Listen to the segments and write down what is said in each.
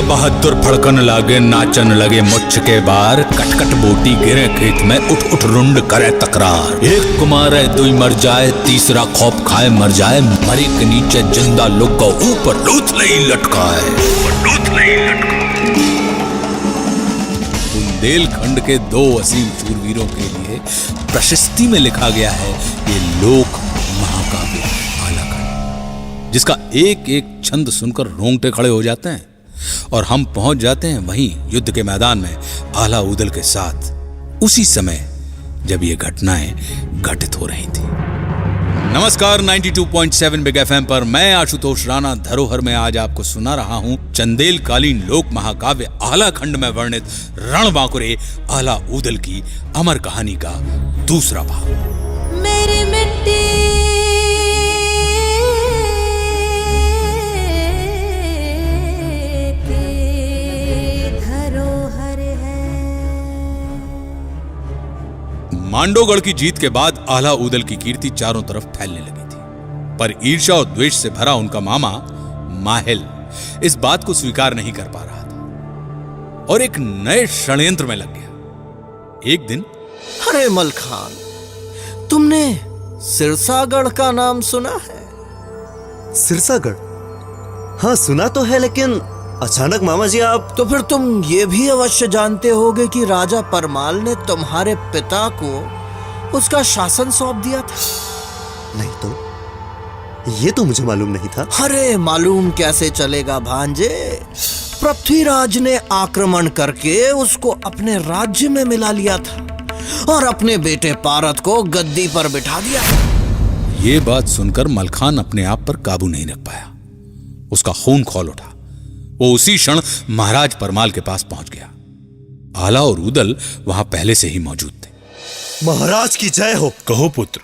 बहादुर फड़कन लागे, नाचन लगे मुच्छ के बार, कटकट बोटी गिरे खेत में, उठ उठ रुंड करे तकरार। एक कुमार दुई मर जाए, तीसरा खौफ खाए मर जाए, मरी के नीचे जिंदा लोग को ऊपर लूथ लई लटकाए। बुंदेलखंड के दो असीम शूरवीरों के लिए प्रशस्ति में लिखा गया है ये लोक महाकाव्य आला खंड, जिसका एक एक छंद सुनकर रोंगटे खड़े हो जाते हैं और हम पहुंच जाते हैं वहीं युद्ध के मैदान में आला ऊदल के साथ, उसी समय जब ये घटनाएं घटित हो रही थी। नमस्कार, 92.7 बिग एफएम पर मैं आशुतोष राणा धरोहर में आज आपको सुना रहा हूं चंदेलकालीन लोक महाकाव्य आला खंड में वर्णित रणबांकुरे आला ऊदल की अमर कहानी का दूसरा भाग। मेरी मिट्टी मांडोगढ़ की जीत के बाद आला ऊदल की कीर्ति चारों तरफ फैलने लगी थी, पर ईर्ष्या और द्वेष से भरा उनका मामा माहिल इस बात को स्वीकार नहीं कर पा रहा था और एक नए षड्यंत्र में लग गया। एक दिन, अरे मलखान, तुमने सिरसागढ़ का नाम सुना है? सिरसागढ़? हाँ सुना तो है, लेकिन अचानक मामा जी आप। तो फिर तुम ये भी अवश्य जानते होगे कि राजा परमाल ने तुम्हारे पिता को उसका शासन सौंप दिया था। नहीं तो ये तो मुझे मालूम नहीं था। अरे मालूम कैसे चलेगा भांजे, पृथ्वीराज ने आक्रमण करके उसको अपने राज्य में मिला लिया था और अपने बेटे पारत को गद्दी पर बिठा दिया। ये बात सुनकर मलखान अपने आप पर काबू नहीं रख पाया, उसका खून खौल उठा। वो उसी क्षण महाराज परमाल के पास पहुंच गया। आला और ऊदल वहां पहले से ही मौजूद थे। महाराज की जय हो। कहो पुत्र,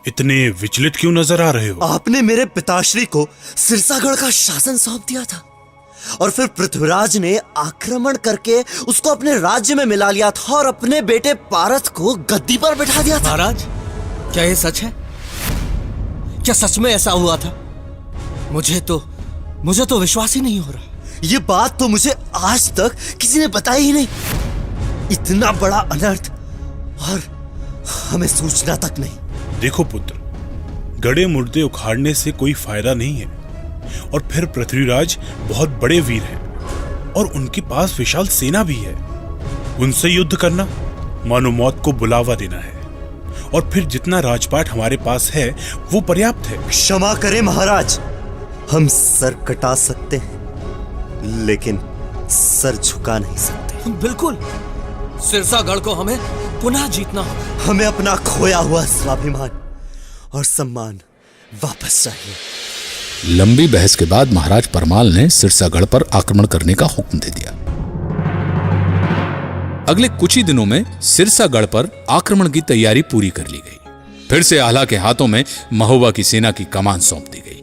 इतने विचलित क्यों नजर आ रहे हो? आपने मेरे पिताश्री को सिरसागढ़ का शासन सौंप दिया था और फिर पृथ्वीराज ने आक्रमण करके उसको अपने राज्य में मिला लिया था और अपने बेटे पारस को गद्दी पर बिठा दिया था। महाराज, क्या ये सच है? क्या सच में ऐसा हुआ था? मुझे तो विश्वास ही नहीं हो रहा। ये बात तो मुझे आज तक किसी ने बताई ही नहीं। इतना बड़ा अनर्थ और हमें सूचना तक नहीं। देखो पुत्र, गड़े मुर्दे उखाड़ने से कोई फायदा नहीं है और फिर पृथ्वीराज बहुत बड़े वीर हैं और उनके पास विशाल सेना भी है। उनसे युद्ध करना मानो मौत को बुलावा देना है और फिर जितना राजपाट हमारे पास है वो पर्याप्त है। क्षमा करें महाराज, हम सर कटा सकते हैं लेकिन सर झुका नहीं सकते। बिल्कुल, सिरसागढ़ को हमें पुनः जीतना होगा। हमें अपना खोया हुआ स्वाभिमान और सम्मान वापस चाहिए। लंबी बहस के बाद महाराज परमाल ने सिरसागढ़ पर आक्रमण करने का हुक्म दे दिया। अगले कुछ ही दिनों में सिरसागढ़ पर आक्रमण की तैयारी पूरी कर ली गई। फिर से आला के हाथों में महोबा की सेना की कमान सौंप दी गई।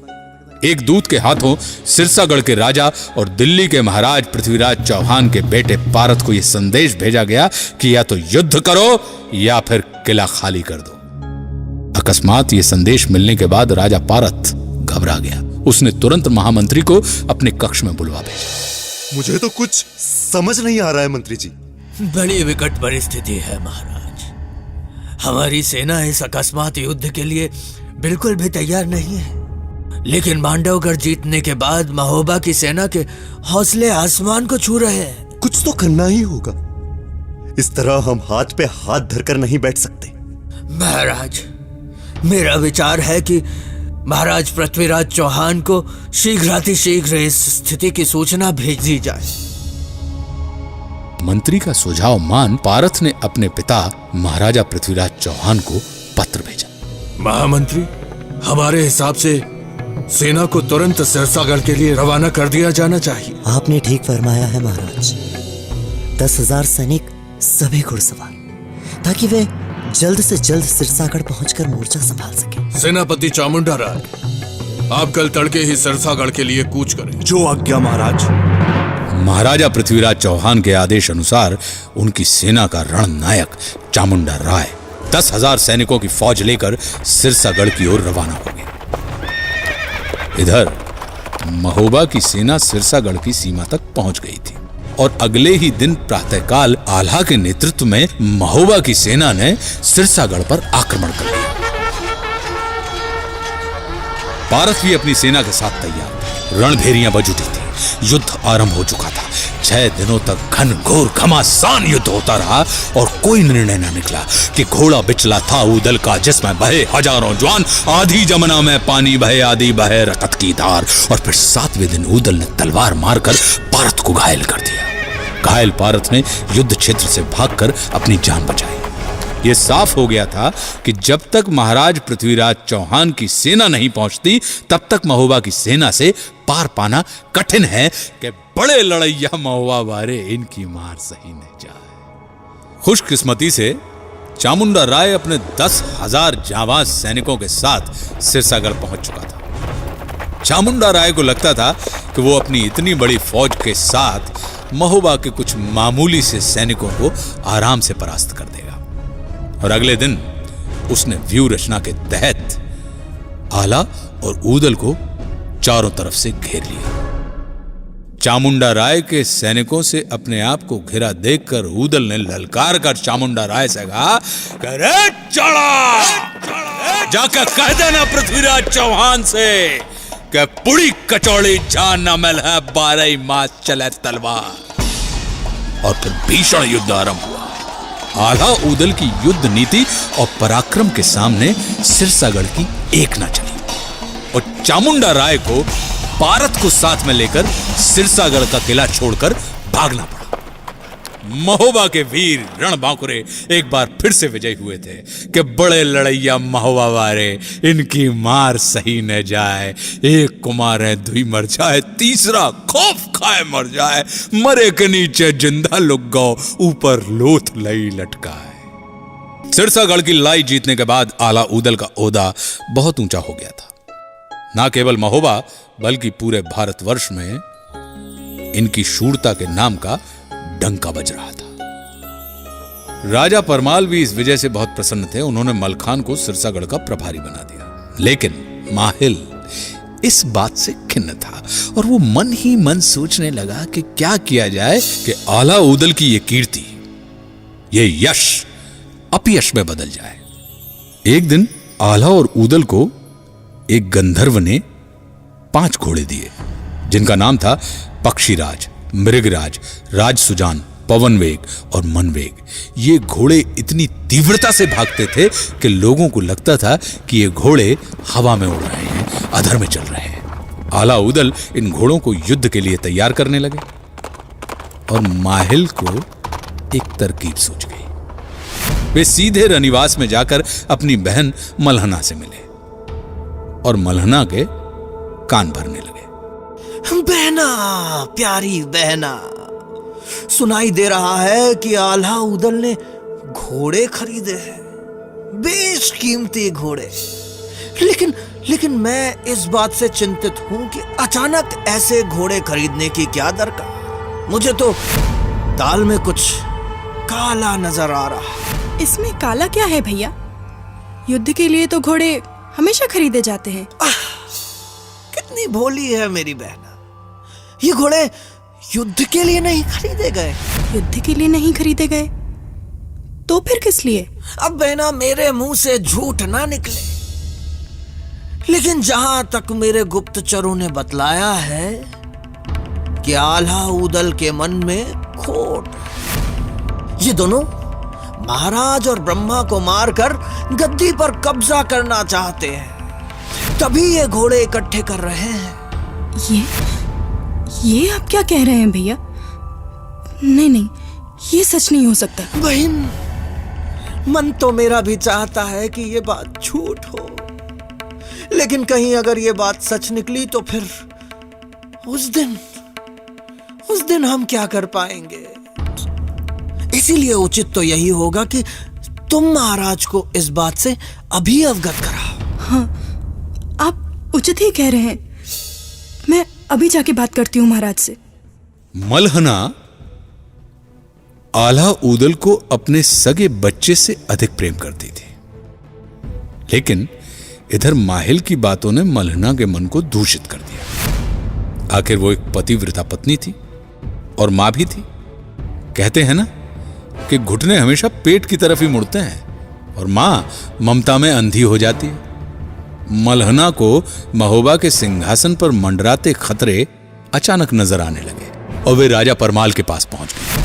एक दूत के हाथों सिरसागढ़ के राजा और दिल्ली के महाराज पृथ्वीराज चौहान के बेटे पारत को यह संदेश भेजा गया कि या तो युद्ध करो या फिर किला खाली कर दो। अकस्मात यह संदेश मिलने के बाद राजा पारत घबरा गया। उसने तुरंत महामंत्री को अपने कक्ष में बुलवा भेजा। मुझे तो कुछ समझ नहीं आ रहा है मंत्री जी। बड़ी विकट परिस्थिति है महाराज। हमारी सेना इस अकस्मात युद्ध के लिए बिल्कुल भी तैयार नहीं है, लेकिन मांडवगढ़ जीतने के बाद महोबा की सेना के हौसले आसमान को छू रहे हैं। कुछ तो करना ही होगा। इस तरह हम हाथ पे हाथ धरकर नहीं बैठ सकते। महाराज, मेरा विचार है कि महाराज पृथ्वीराज चौहान को शीघ्रातिशीघ्र इस स्थिति की सूचना भेज दी जाए। मंत्री का सुझाव मान पारथ ने अपने पिता महाराजा पृथ्वीराज चौहान को पत्र भेजा। महामंत्री, हमारे हिसाब से सेना को तुरंत सिरसागढ़ के लिए रवाना कर दिया जाना चाहिए। आपने ठीक फरमाया है महाराज। 10,000 सैनिक, सभी घुड़सवार, ताकि वे जल्द से जल्द सिरसागढ़ पहुंचकर मोर्चा संभाल सके। सेनापति चामुंडा राय, आप कल तड़के ही सिरसागढ़ के लिए कूच करें। जो आज्ञा महाराज। महाराजा पृथ्वीराज चौहान के आदेश अनुसार उनकी सेना का रणनायक चामुंडा राय 10,000 सैनिकों की फौज लेकर सिरसागढ़ की ओर रवाना हो गया। इधर महोबा की सेना सिरसागढ़ की सीमा तक पहुंच गई थी और अगले ही दिन प्रातःकाल आल्हा के नेतृत्व में महोबा की सेना ने सिरसागढ़ पर आक्रमण कर लिया। पारस भी अपनी सेना के साथ तैयार थे। रणभेरियां बज उठी थी। युद्ध आरंभ हो चुका था। 6 दिनों तक घनघोर घमासान युद्ध होता रहा और कोई निर्णय न निकला कि घोड़ा बिचला था ऊदल का, जिसमें बहे हजारों जवान, आधी जमुना में पानी बहे, आधी बहे रकत की धार। और फिर 7वें दिन ऊदल ने तलवार मारकर पारत को घायल कर दिया। घायल पारत ने युद्ध क्षेत्र से भागकर अपनी जान बचाई। यह साफ हो गया था कि जब तक महाराज पृथ्वीराज चौहान की सेना नहीं पहुंचती तब तक महोबा की सेना से पार पाना कठिन है कि बड़े लड़ैया महोबा वारे इनकी मार सही न जाए। खुशकिस्मती से चामुंडा राय अपने 10,000 जांबाज सैनिकों के साथ सिरसागढ़ पहुंच चुका था। चामुंडा राय को लगता था कि वो अपनी इतनी बड़ी फौज के साथ महोबा के कुछ मामूली से सैनिकों को आराम से परास्त कर देगा। और अगले दिन उसने व्यूह रचना के तहत आला और ऊदल को चारों तरफ से घेर लिया। चामुंडा राय के सैनिकों से अपने आप को घिरा देखकर ऊदल ने ललकार कर चामुंडा राय से कहा, "अरे चढ़ा! जाकर कह देना पृथ्वीराज चौहान से कि पुड़ी कचौड़ी जान न मिल है, 12 मास चले तलवार।" और फिर भीषण युद्ध आरंभ हुआ। आल्हा ऊदल की युद्ध नीति और पराक्रम के सामने सिरसागढ़ की एक न चली और चामुंडा राय को पारत को साथ में लेकर सिरसागढ़ का किला छोड़कर भागना पड़ा। महोबा के वीर रणबांकुरे एक बार फिर से विजयी हुए थे कि बड़े लड़ैया महोबा वारे इनकी मार सही न जाए। एक को मारे दुई मर जाए, तीसरा खौफ खाए मर जाए, मरे के नीचे जिंदा लुक गौ, ऊपर लोथ लई लटकाए। सिरसागढ़ की लड़ाई जीतने के बाद आला ऊदल का ओहदा बहुत ऊंचा हो गया था। ना केवल महोबा बल्कि पूरे भारतवर्ष में इनकी शूरता के नाम का डंका बज रहा था। राजा परमाल भी इस विजय से बहुत प्रसन्न थे। उन्होंने मलखान को सिरसागढ़ का प्रभारी बना दिया। लेकिन माहिल इस बात से खिन्न था और वो मन ही मन सोचने लगा कि क्या किया जाए कि आला ऊदल की ये कीर्ति, ये यश अपयश में बदल जाए। एक दिन आला और ऊदल को एक गंधर्व ने 5 घोड़े दिए जिनका नाम था पक्षीराज, मृगराज, राजसुजान, पवनवेग और मनवेग। ये घोड़े इतनी तीव्रता से भागते थे कि लोगों को लगता था कि ये घोड़े हवा में उड़ रहे हैं, अधर में चल रहे हैं। आला ऊदल इन घोड़ों को युद्ध के लिए तैयार करने लगे और माहिल को एक तरकीब सूझ गई। वे सीधे रनिवास में जाकर अपनी बहन मलहना से मिले और मलहना के कान भरने लगे। बहना, प्यारी बहना, सुनाई दे रहा है कि आल्हा ऊदल ने घोड़े खरीदे हैं, बेशकीमती घोड़े। लेकिन मैं इस बात से चिंतित हूं कि अचानक ऐसे घोड़े खरीदने की क्या दरकार। मुझे तो दाल में कुछ काला नजर आ रहा। इसमें काला क्या है भैया? युद्ध के लिए तो घोड़े हमेशा खरीदे जाते हैं। कितनी भोली है मेरी बहना। ये घोड़े युद्ध के लिए नहीं खरीदे गए। युद्ध के लिए नहीं खरीदे गए तो फिर किस लिए? अब बहना मेरे मुंह से झूठ ना निकले, लेकिन जहां तक मेरे गुप्तचरों ने बतलाया है कि आल्हा ऊदल के मन में खोट, ये दोनों महाराज और ब्रह्मा को मारकर गद्दी पर कब्जा करना चाहते हैं, तभी ये घोड़े इकट्ठे कर रहे हैं। ये आप क्या कह रहे हैं भैया? नहीं, ये सच नहीं हो सकता। बहन, मन तो मेरा भी चाहता है कि ये बात झूठ हो, लेकिन कहीं अगर ये बात सच निकली तो फिर उस दिन हम क्या कर पाएंगे। इसीलिए उचित तो यही होगा कि तुम महाराज को इस बात से अभी अवगत कराओ। हाँ, आप उचित ही कह रहे हैं। मैं अभी जाके बात करती हूँ महाराज से। मलहना आल्हा ऊदल को अपने सगे बच्चे से अधिक प्रेम करती थी, लेकिन इधर माहिल की बातों ने मलहना के मन को दूषित कर दिया। आखिर वो एक पतिव्रता पत्नी थी और मां भी थी। कहते हैं ना कि घुटने हमेशा पेट की तरफ ही मुड़ते हैं और मां ममता में अंधी हो जाती है। मलहना को महोबा के सिंहासन पर मंडराते खतरे अचानक नजर आने लगे और वे राजा परमाल के पास पहुंच गए।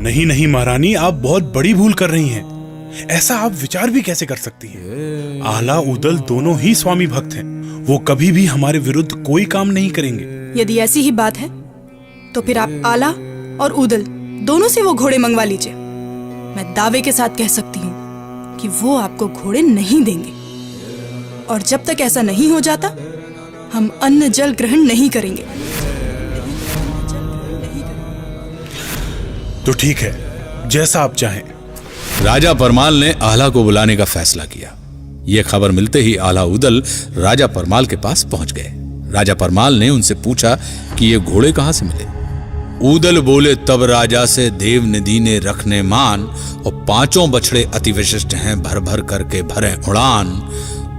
नहीं नहीं महारानी, आप बहुत बड़ी भूल कर रही हैं। ऐसा आप विचार भी कैसे कर सकती हैं? आला ऊदल दोनों ही स्वामी भक्त हैं। वो कभी भी हमारे विरुद्ध कोई काम नहीं करेंगे। यदि ऐसी ही बात है तो फिर आप आला और ऊदल दोनों से वो घोड़े मंगवा लीजिए। मैं दावे के साथ कह सकती हूँ कि वो आपको घोड़े नहीं देंगे, और जब तक ऐसा नहीं हो जाता हम अन्न जल ग्रहण नहीं करेंगे। तो ठीक है, जैसा आप चाहें। राजा परमाल ने आल्हा को बुलाने का फैसला किया। यह खबर मिलते ही आल्हा ऊदल राजा परमाल के पास पहुंच गए। राजा परमाल ने उनसे पूछा कि ये घोड़े कहां से मिले। ऊदल बोले, तब राजा से देव निधि ने रखने मान, और 5 बछड़े अति विशिष्ट हैं, भर भर करके भरे उड़ान।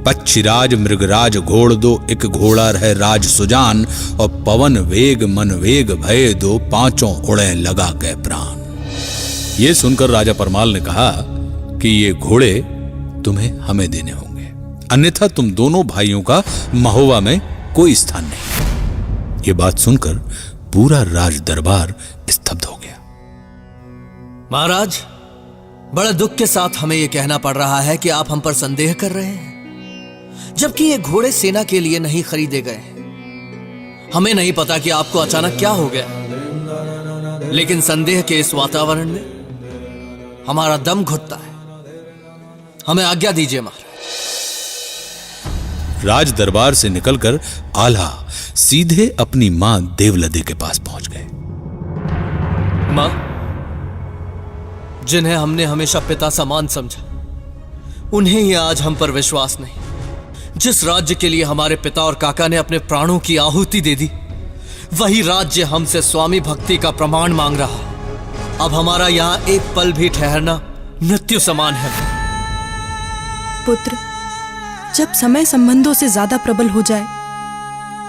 पक्षीराज मृगराज घोड़ दो, एक घोड़ा रहे राज सुजान, और पवन वेग मन वेग भय दो, 5 उड़े लगा के प्राण। ये सुनकर राजा परमाल ने कहा कि ये घोड़े तुम्हें हमें देने होंगे, अन्यथा तुम दोनों भाइयों का महोबा में कोई स्थान नहीं। ये बात सुनकर पूरा राज दरबार स्तब्ध हो गया। महाराज, बड़ा दुख के साथ हमें यह कहना पड़ रहा है कि आप हम पर संदेह कर रहे हैं, जबकि ये घोड़े सेना के लिए नहीं खरीदे गए। हमें नहीं पता कि आपको अचानक क्या हो गया, लेकिन संदेह के इस वातावरण में हमारा दम घुटता है। हमें आज्ञा दीजिए महाराज। राज दरबार से निकलकर आल्हा सीधे अपनी मां देवलदे के पास पहुंच गए। मां, जिन्हें हमने हमेशा पिता समान समझा, उन्हें ही आज हम पर विश्वास नहीं। जिस राज्य के लिए हमारे पिता और काका ने अपने प्राणों की आहुति दे दी, वही राज्य हमसे स्वामी भक्ति का प्रमाण मांग रहा है। अब हमारा यहां एक पल भी ठहरना मृत्यु समान है। पुत्र, जब समय संबंधों से ज्यादा प्रबल हो जाए,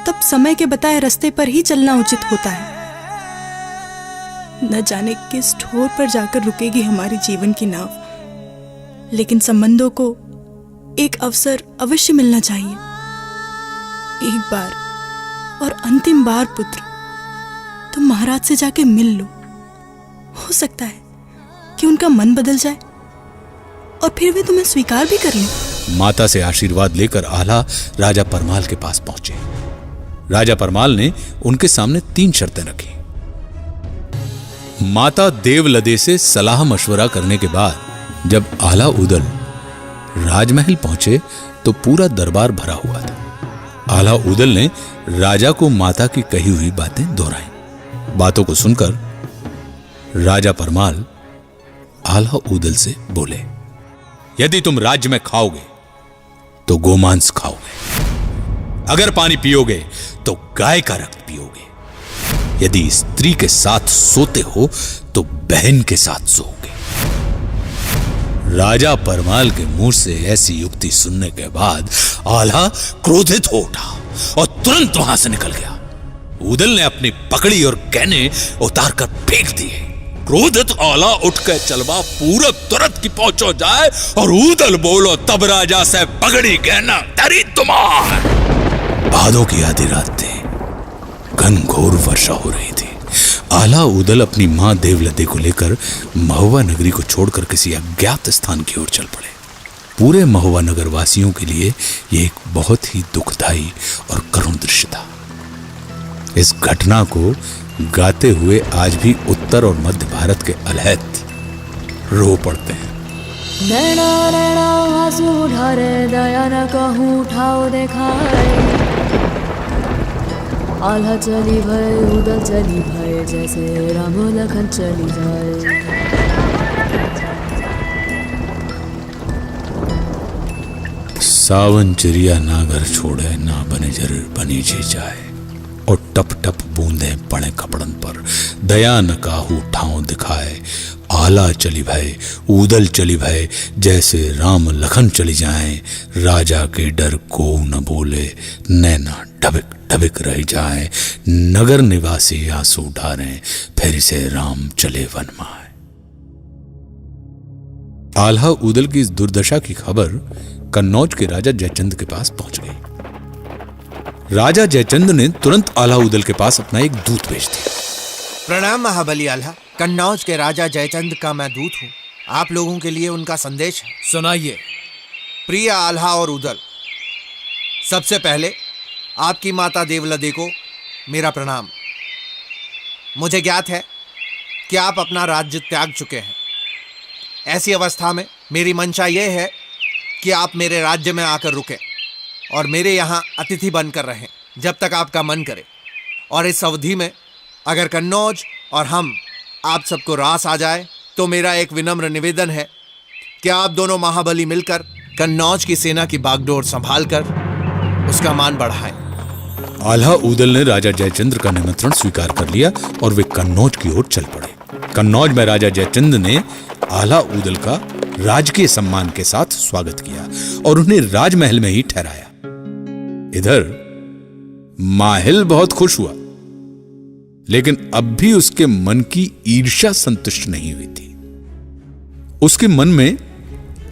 तब समय के बताए रास्ते पर ही चलना उचित होता है। न जाने किस ठोर पर जाकर रुकेगी हमारी जीवन की नाव, लेकिन संबंधों को एक अवसर अवश्य मिलना चाहिए। एक बार और अंतिम बार पुत्र, तुम महाराज से जाके मिल लो। हो सकता है कि उनका मन बदल जाए और फिर वे तुम्हें स्वीकार भी कर लें। माता से आशीर्वाद लेकर आल्हा राजा परमाल के पास पहुंचे। राजा परमाल ने उनके सामने 3 शर्तें रखी। माता देवलदे से सलाह मशवरा करने के बाद जब आल्हा ऊदल राजमहल पहुंचे तो पूरा दरबार भरा हुआ था। आल्हा ऊदल ने राजा को माता की कही हुई बातें दोहराई। बातों को सुनकर राजा परमाल आल्हा ऊदल से बोले, यदि तुम राज्य में खाओगे तो गोमांस खाओगे, अगर पानी पियोगे तो गाय का रक्त पियोगे, यदि स्त्री के साथ सोते हो तो बहन के साथ सोओगे। राजा परमाल के मुंह से ऐसी युक्ति सुनने के बाद आल्हा क्रोधित हो उठा और तुरंत वहां से निकल गया। ऊदल ने अपनी पकड़ी और गहने उतार कर फेंक दिए। क्रोधित आल्हा उठकर चलवा पूरब तुरंत की पहुंचो जाए और ऊदल बोलो, तब राजा से पगड़ी गहना तरी तुम्हार। भादों की आधी रात थी, घनघोर वर्षा हो रही थी। आल्हा ऊदल अपनी मां देवलदे को लेकर महोबा नगरी को छोड़कर किसी अज्ञात स्थान की ओर चल पड़े। पूरे महोबा नगर वासियों के लिए यह एक बहुत ही दुखदायी और करुण दृश्य था। इस घटना को गाते हुए आज भी उत्तर और मध्य भारत के अलहैत रो पड़ते हैं। नैना नैना आंसू ढारे, दया न कहूँ ठाव देखाए। आल्हा चली भय, ऊदल चली भय, जैसे राम लखन चली जाए। सावन चिड़िया ना घर छोड़े, ना बने जर बनी जे जाए, और टप टप बूंदे पड़े कपड़न पर, दया न काहू ठाव दिखाए। आला चली भय ऊदल चली भय, जैसे राम लखन चली जाए। राजा के डर को न बोले, नैना ढबिक ढबिक रह जाए। नगर निवासी आंसू ढारें, फिर से राम चले वन माए। आल्हा ऊदल की इस दुर्दशा की खबर कन्नौज के राजा जयचंद के पास पहुंच गई। राजा जयचंद ने तुरंत आल्हा ऊदल के पास अपना एक दूत भेज दिया। प्रणाम महाबली आल्हा, कन्नौज के राजा जयचंद का मैं दूत हूँ। आप लोगों के लिए उनका संदेश है। सुनाइए। प्रिय आल्हा और उदल, सबसे पहले आपकी माता देवलदे को मेरा प्रणाम। मुझे ज्ञात है कि आप अपना राज्य त्याग चुके हैं। ऐसी अवस्था में मेरी मंशा यह है कि आप मेरे राज्य में आकर रुकें और मेरे यहाँ अतिथि बनकर रहें जब तक आपका मन करे। और इस अवधि में अगर कन्नौज और हम आप सबको रास आ जाए तो मेरा एक विनम्र निवेदन है कि आप दोनों महाबली मिलकर कन्नौज की सेना की बागडोर संभाल कर उसका मान बढ़ाएं। आल्हा ऊदल ने राजा जयचंद्र का निमंत्रण स्वीकार कर लिया और वे कन्नौज की ओर चल पड़े। कन्नौज में राजा जयचंद ने आल्हा ऊदल का राजकीय सम्मान के साथ स्वागत किया और उन्हें राजमहल में ही ठहराया। इधर माहिल बहुत खुश हुआ, लेकिन अब भी उसके मन की ईर्ष्या संतुष्ट नहीं हुई थी। उसके मन में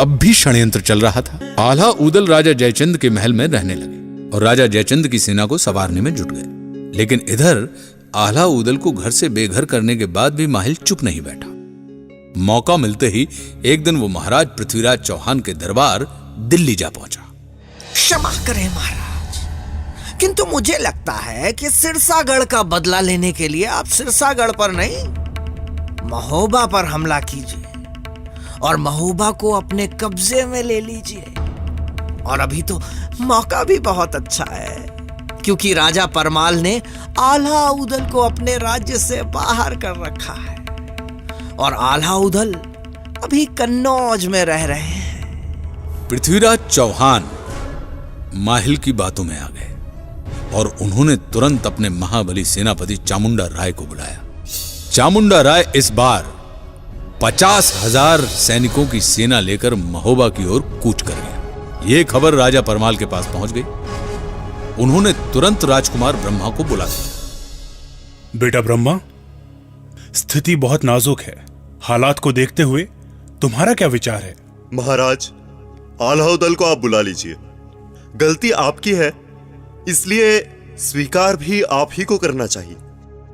अब भी षड्यंत्र चल रहा था। आल्हा ऊदल राजा जयचंद के महल में रहने लगे और राजा जयचंद की सेना को संवारने में जुट गए। लेकिन इधर आल्हा ऊदल को घर से बेघर करने के बाद भी माहिल चुप नहीं बैठा। मौका मिलते ही एक दिन वो महाराज पृथ्वीराज चौहान के दरबार दिल्ली जा पहुंचा। क्षमा करें महाराज, किंतु मुझे लगता है कि सिरसागढ़ का बदला लेने के लिए आप सिरसागढ़ पर नहीं, महोबा पर हमला कीजिए और महोबा को अपने कब्जे में ले लीजिए। और अभी तो मौका भी बहुत अच्छा है, क्योंकि राजा परमाल ने आल्हा ऊदल को अपने राज्य से बाहर कर रखा है और आल्हा ऊदल अभी कन्नौज में रह रहे हैं। पृथ्वीराज चौहान माहिल की बातों में आ गए और उन्होंने तुरंत अपने महाबली सेनापति चामुंडा राय को बुलाया। चामुंडा राय इस बार 50,000 सैनिकों की सेना लेकर महोबा की ओर कूच कर गया। यह खबर राजा परमाल के पास पहुंच गई। उन्होंने तुरंत राजकुमार ब्रह्मा को बुला दिया। बेटा ब्रह्मा, स्थिति बहुत नाजुक है। हालात को देखते हुए तुम्हारा क्या विचार है? महाराज, आल्हा ऊदल को आप बुला लीजिए। गलती आपकी है, इसलिए स्वीकार भी आप ही को करना चाहिए।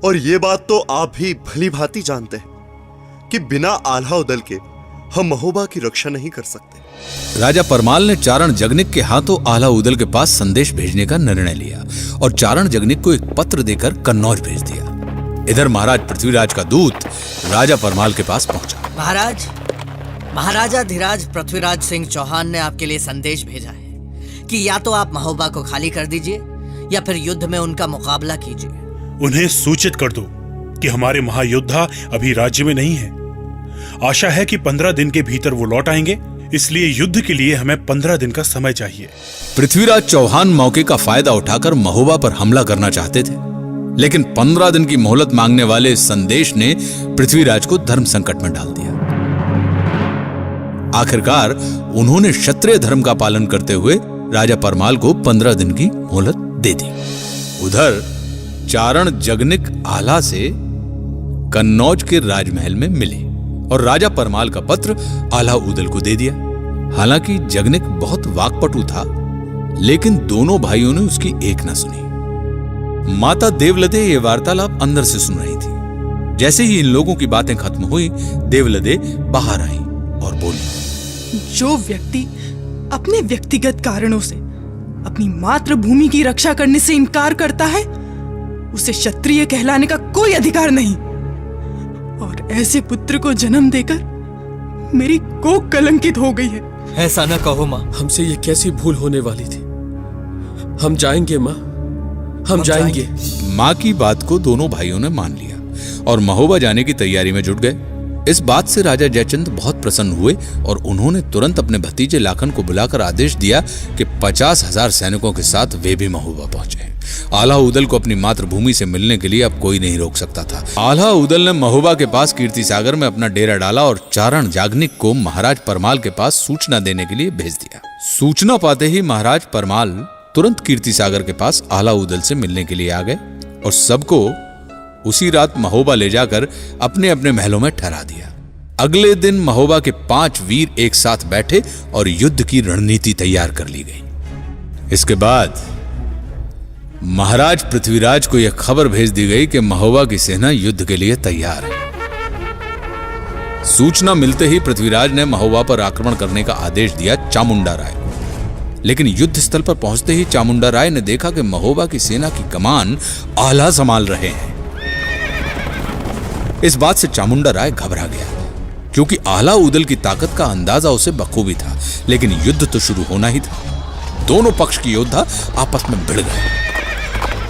और ये बात तो आप भी भली भांति जानते हैं कि बिना आल्हा ऊदल के हम महोबा की रक्षा नहीं कर सकते। राजा परमाल ने चारण जगनिक के हाथों आल्हा ऊदल के पास संदेश भेजने का निर्णय लिया और चारण जगनिक को एक पत्र देकर कन्नौज भेज दिया। इधर महाराज पृथ्वीराज का दूत राजा परमाल के पास पहुंचा। महाराज, महाराजा धीराज पृथ्वीराज सिंह चौहान ने आपके लिए संदेश भेजा है कि या तो आप महोबा को खाली कर दीजिए या फिर युद्ध में उनका मुकाबला कीजिए। उन्हें सूचित कर दो कि हमारे महायोद्धा अभी राज्य में नहीं है। आशा है कि 15 दिन के भीतर वो लौट आएंगे, इसलिए युद्ध के लिए हमें 15 दिन का समय चाहिए। पृथ्वीराज चौहान मौके का फायदा उठाकर महोबा पर हमला करना चाहते थे, लेकिन 15 दिन की मोहलत मांगने वाले इस संदेश ने पृथ्वीराज को धर्म संकट में डाल दिया। आखिरकार उन्होंने क्षत्रिय धर्म का पालन करते हुए राजा परमाल को 15 दिन की मोहलत दे दी। उधर चारण जगनिक आल्हा से कन्नौज के राजमहल में मिले और राजा परमाल का पत्र आल्हा ऊदल को दे दिया। हालांकि जगनिक बहुत वाकपटु था, लेकिन दोनों भाइयों ने उसकी एक न सुनी। माता देवलदे ये वार्तालाप अंदर से सुन रही थी। जैसे ही इन लोगों की बातें खत्म हुई, देवलदे बाहर आई और बोली, जो व्यक्ति अपने व्यक्तिगत कारणों से अपनी मातृभूमि की रक्षा करने से इनकार करता है, उसे क्षत्रिय कहलाने का कोई अधिकार नहीं। और ऐसे पुत्र को जन्म देकर मेरी कोख कलंकित हो गई है। ऐसा न कहो माँ। हमसे ये कैसी भूल होने वाली थी। हम जाएंगे माँ, हम जाएंगे। मां की बात को दोनों भाइयों ने मान लिया और महोबा जाने की तैयारी में जुट गए। इस बात से राजा जयचंद बहुत प्रसन्न हुए और उन्होंने तुरंत अपने भतीजे लाखन को बुलाकर आदेश दिया कि 50,000 सैनिकों के साथ वे भी महोबा पहुंचे। आल्हा उदल को अपनी मातृभूमि से मिलने के लिए अब कोई नहीं रोक सकता था। आल्हा उदल ने महोबा के पास कीर्ति सागर में अपना डेरा डाला और चारण जागनिक को महाराज परमाल के पास सूचना देने के लिए भेज दिया। सूचना पाते ही महाराज परमाल तुरंत कीर्ति सागर के पास आल्हा उदल से मिलने के लिए आ गए और सबको उसी रात महोबा ले जाकर अपने अपने महलों में ठहरा दिया। अगले दिन महोबा के 5 वीर एक साथ बैठे और युद्ध की रणनीति तैयार कर ली गई। इसके बाद महाराज पृथ्वीराज को यह खबर भेज दी गई कि महोबा की सेना युद्ध के लिए तैयार है। सूचना मिलते ही पृथ्वीराज ने महोबा पर आक्रमण करने का आदेश दिया चामुंडा राय को। लेकिन युद्ध स्थल पर पहुंचते ही चामुंडा राय ने देखा कि महोबा की सेना की कमान आल्हा संभाल रहे हैं। इस बात से चामुंडा राय घबरा गया, क्योंकि आल्हा उदल की ताकत का अंदाजा उसे बखूबी था। लेकिन युद्ध तो शुरू होना ही था। दोनों पक्ष की योद्धा आपस में भिड़ गए।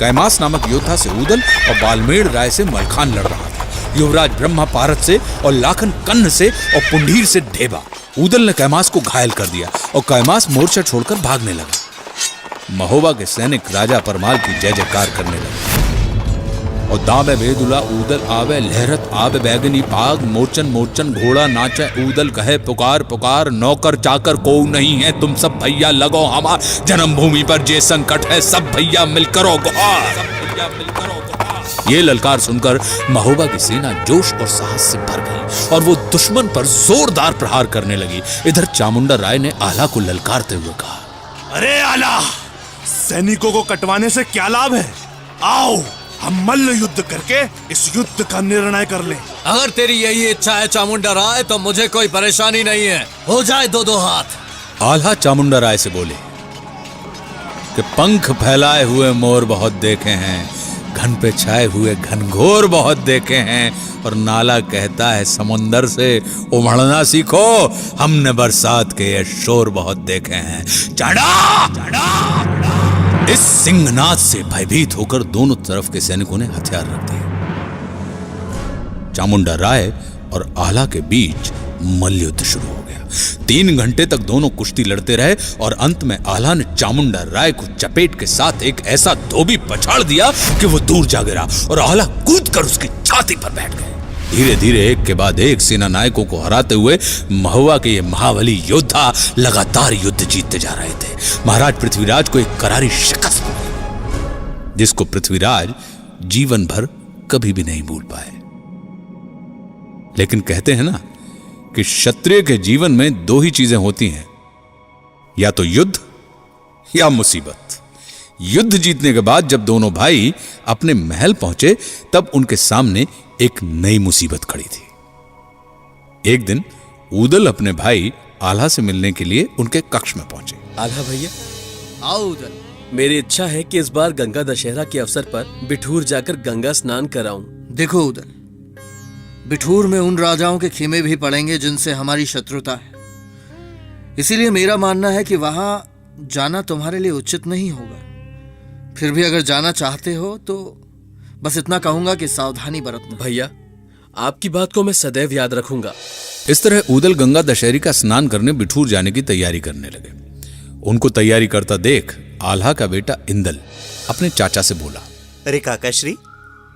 कैमास नामक योद्धा से उदल और बालमेड़ राय से मलखान लड़ रहा था। युवराज ब्रह्मा पारत से और लाखन कन्न से और पुंडीर से ढेबा। उदल ने कैमास को घायल कर दिया और कैमास मोर्चा छोड़कर भागने लगा। महोबा के सैनिक राजा परमाल की जय जयकार करने लगे और दावे बेदुला उदल आवे लहरत आवे बैगनी पाग मोर्चन मोर्चन घोड़ा नाचे उदल कहे पुकार पुकार नौकर चाकर को नहीं है तुम सब भैया लगो हमार जन्मभूमि पर जे संकट है सब भैया मिलकर गुहार। ये ललकार सुनकर महोबा की सेना जोश और साहस से भर गई और वो दुश्मन पर जोरदार प्रहार करने लगी। इधर चामुंडा राय ने आल्हा को ललकारते हुए कहा, अरे आल्हा, सैनिकों को कटवाने से क्या लाभ है? आओ हम मल्ल युद्ध करके इस युद्ध का निर्णय कर लें। अगर तेरी यही इच्छा है चामुंडा राय तो मुझे कोई परेशानी नहीं है, हो जाए दो दो हाथ। आल्हा चामुंडा राय से बोले कि पंख फैलाए हुए मोर बहुत देखे हैं, घन पे छाए हुए घनघोर बहुत देखे हैं और नाला कहता है समुंदर से उमड़ना सीखो, हमने बरसात के ये शोर बहुत देखे हैं। चढ़ा इस सिंहनाद से भयभीत होकर दोनों तरफ के सैनिकों ने हथियार रख दिए। चामुंडा राय और आल्हा के बीच मल्लयुद्ध शुरू हो गया। 3 घंटे तक दोनों कुश्ती लड़ते रहे और अंत में आल्हा ने चामुंडा राय को चपेट के साथ एक ऐसा धोबी पछाड़ दिया कि वो दूर जा गिरा और आल्हा कूदकर उसकी छाती पर बैठ गए। धीरे धीरे एक के बाद एक सेना नायकों को हराते हुए महोबा के ये महाबली योद्धा लगातार युद्ध जीतते जा रहे थे। महाराज पृथ्वीराज को एक करारी शिकस्त मिली, जिसको पृथ्वीराज जीवन भर कभी भी नहीं भूल पाए। लेकिन कहते हैं ना कि क्षत्रिय के जीवन में 2 ही चीजें होती हैं, या तो युद्ध या मुसीबत। युद्ध जीतने के बाद जब दोनों भाई अपने महल पहुंचे तब उनके सामने एक नई मुसीबत खड़ी थी। एक दिन उदल अपने भाई आल्हा से मिलने के लिए उनके कक्ष में पहुंचे। आल्हा भैया, आओ उदल। मेरी इच्छा है कि इस बार गंगा दशहरा के अवसर पर बिठूर जाकर गंगा स्नान कराऊं। देखो उदल, बिठूर में उन राजाओं के खेमे भी पड़ेंगे जिनसे हमारी शत्रुता है, इसीलिए मेरा मानना है कि वहां जाना तुम्हारे लिए उचित नहीं होगा। फिर भी अगर जाना चाहते हो तो बस इतना कहूंगा कि सावधानी बरतना। भैया, आपकी बात को मैं सदैव याद रखूंगा। इस तरह उदल गंगा दशहरी का स्नान करने बिठूर जाने की तैयारी करने लगे। उनको तैयारी करता देख आल्हा का बेटा इंदल अपने चाचा से बोला, अरे काकाश्री,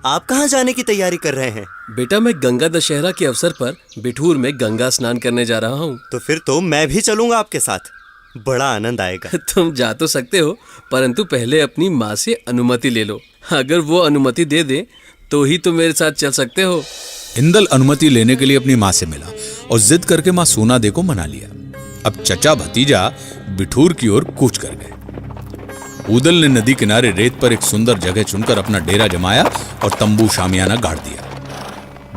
आप कहाँ जाने की तैयारी कर रहे हैं? बेटा, मैं गंगा दशहरा के अवसर पर बिठूर में गंगा स्नान करने जा रहा हूँ। तो फिर तो मैं भी चलूंगा आपके साथ, बड़ा आनंद आएगा। तुम जा तो सकते हो, परंतु पहले अपनी माँ से अनुमति ले लो। अगर वो अनुमति दे दे तो ही तुम मेरे साथ चल सकते हो। इंदल अनुमति लेने के लिए अपनी माँ से मिला और जिद करके माँ सोना दे को मना लिया। अब चचा भतीजा बिठूर की ओर कूच कर गए। उदल ने नदी किनारे रेत पर एक सुंदर जगह चुनकर अपना डेरा जमाया और तंबू शामियाना गाड़ दिया।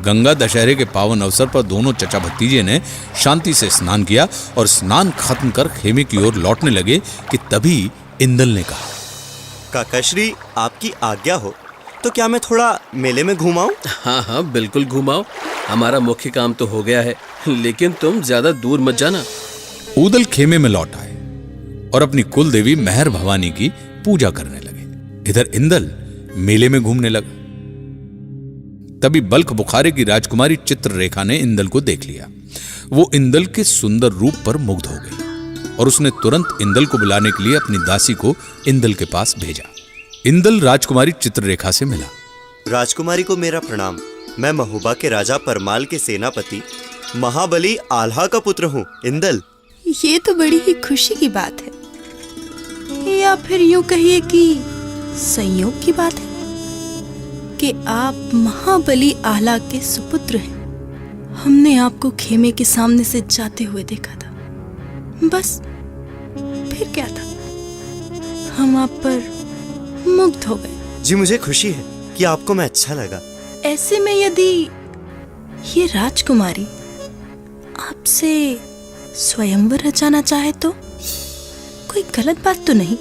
गंगा दशहरे के पावन अवसर पर दोनों चचा भतीजे ने शांति से स्नान किया और स्नान खत्म कर खेमे की ओर लौटने लगे कि तभी इंदल ने कहा, काकाश्री, आपकी आज्ञा हो तो क्या मैं थोड़ा मेले में घुमाऊं? हाँ हाँ, बिल्कुल घुमाओ। हमारा मुख्य काम तो हो गया है, लेकिन तुम ज्यादा दूर मत जाना। उदल खेमे में लौट आए और अपनी कुल देवी मेहर भवानी की पूजा करने लगे। इधर इंदल मेले में घूमने लगा। तभी बल्ख बुखारे की राजकुमारी चित्ररेखा ने इंदल को देख लिया। वो इंदल के सुंदर रूप पर मुग्ध हो गई और उसने तुरंत इंदल को बुलाने के लिए अपनी दासी को इंदल के पास भेजा। इंदल राजकुमारी चित्ररेखा से मिला। राजकुमारी को मेरा प्रणाम। मैं महोबा के राजा परमाल के सेनापति महाबली आल्हा का पुत्र हूँ इंदल। ये तो बड़ी ही खुशी की बात है, या फिर यूं कहिए कि संयोग की बात है कि आप महाबली आल्हा के सुपुत्र हैं। हमने आपको खेमे के सामने से जाते हुए देखा था, बस फिर क्या था, हम आप पर मुग्ध हो गए। जी मुझे खुशी है कि आपको मैं अच्छा लगा। ऐसे में यदि ये राजकुमारी आपसे स्वयंवर रचाना चाहे तो कोई गलत बात तो नहीं?